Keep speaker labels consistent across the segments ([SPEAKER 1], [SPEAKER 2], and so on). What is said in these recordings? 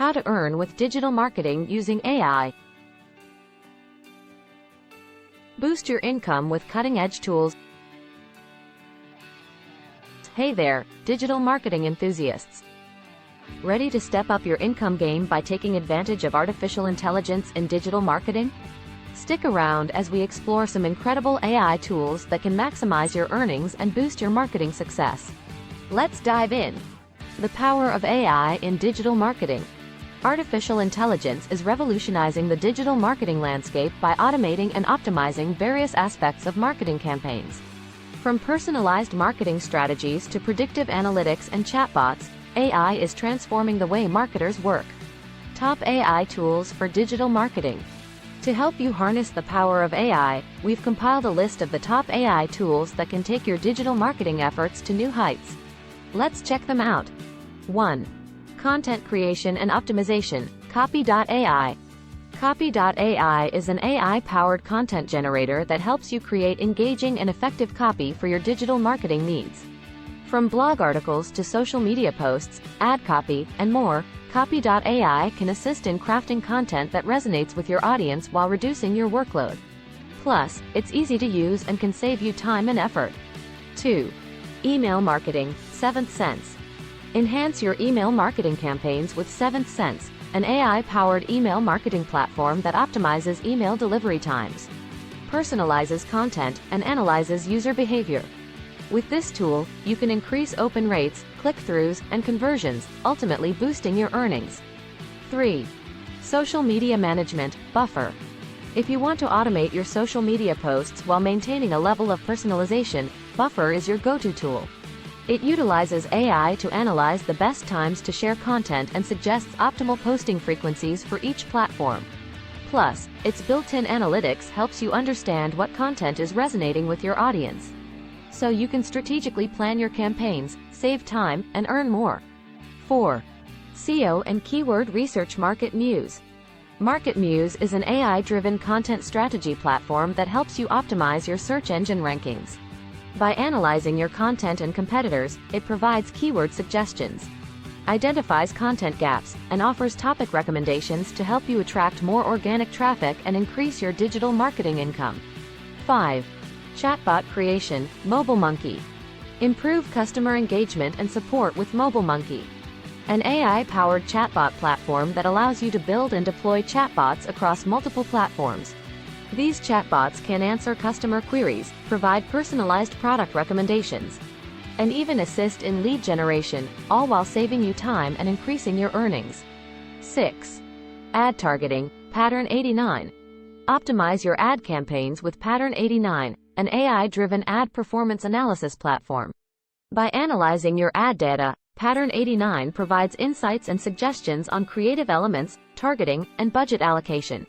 [SPEAKER 1] How to earn with digital marketing using AI. Boost your income with cutting-edge tools. Hey there, digital marketing enthusiasts. Ready to step up your income game by taking advantage of artificial intelligence in digital marketing? Stick around as we explore some incredible AI tools that can maximize your earnings and boost your marketing success. Let's dive in. The power of AI in digital marketing. Artificial intelligence is revolutionizing the digital marketing landscape by automating and optimizing various aspects of marketing campaigns. From personalized marketing strategies to predictive analytics and chatbots, AI is transforming the way marketers work. Top AI tools for digital marketing. To help you harness the power of AI, we've compiled a list of the top AI tools that can take your digital marketing efforts to new heights. Let's check them out. 1. Content creation and optimization. Copy.ai. Copy.ai is an AI-powered content generator that helps you create engaging and effective copy for your digital marketing needs. From blog articles to social media posts, ad copy, and more, Copy.ai can assist in crafting content that resonates with your audience while reducing your workload. Plus, it's easy to use and can save you time and effort. 2. Email marketing. Seventh Sense. Enhance your email marketing campaigns with Seventh Sense, an AI-powered email marketing platform that optimizes email delivery times, personalizes content, and analyzes user behavior. With this tool, you can increase open rates, click-throughs, and conversions, ultimately boosting your earnings. 3. Social media management. Buffer. If you want to automate your social media posts while maintaining a level of personalization, Buffer is your go-to tool. It utilizes AI to analyze the best times to share content and suggests optimal posting frequencies for each platform. Plus, its built-in analytics helps you understand what content is resonating with your audience, so you can strategically plan your campaigns, save time, and earn more. 4. SEO and keyword research. MarketMuse. MarketMuse is an AI-driven content strategy platform that helps you optimize your search engine rankings. By analyzing your content and competitors, it provides keyword suggestions, identifies content gaps, and offers topic recommendations to help you attract more organic traffic and increase your digital marketing income. 5. Chatbot creation. MobileMonkey. Improve customer engagement and support with MobileMonkey, an AI-powered chatbot platform that allows you to build and deploy chatbots across multiple platforms. These chatbots can answer customer queries, provide personalized product recommendations, and even assist in lead generation, all while saving you time and increasing your earnings. 6. Ad targeting. Pattern 89. Optimize your ad campaigns with Pattern 89, an AI-driven ad performance analysis platform. By analyzing your ad data, Pattern 89 provides insights and suggestions on creative elements, targeting, and budget allocation,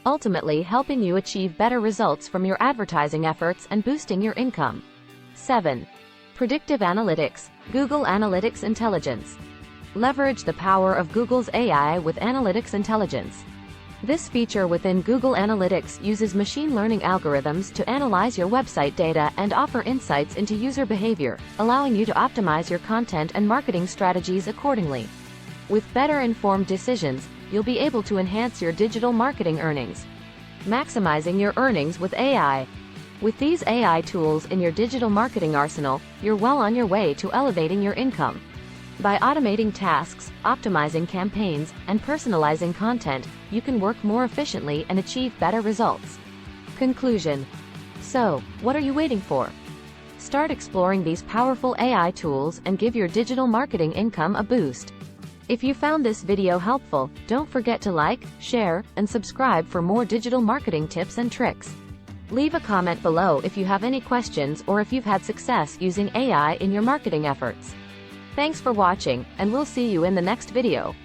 [SPEAKER 1] ultimately helping you achieve better results from your advertising efforts and boosting your income. 7. Predictive analytics. Google Analytics Intelligence. Leverage the power of Google's AI with analytics intelligence. This feature within Google Analytics uses machine learning algorithms to analyze your website data and offer insights into user behavior, allowing you to optimize your content and marketing strategies accordingly. With better informed decisions, you'll be able to enhance your digital marketing earnings. Maximizing your earnings with AI. With these AI tools in your digital marketing arsenal, you're well on your way to elevating your income. By automating tasks, optimizing campaigns, and personalizing content, you can work more efficiently and achieve better results. Conclusion. So, what are you waiting for? Start exploring these powerful AI tools and give your digital marketing income a boost. If you found this video helpful, don't forget to like, share, and subscribe for more digital marketing tips and tricks. Leave a comment below if you have any questions or if you've had success using AI in your marketing efforts. Thanks for watching, and we'll see you in the next video.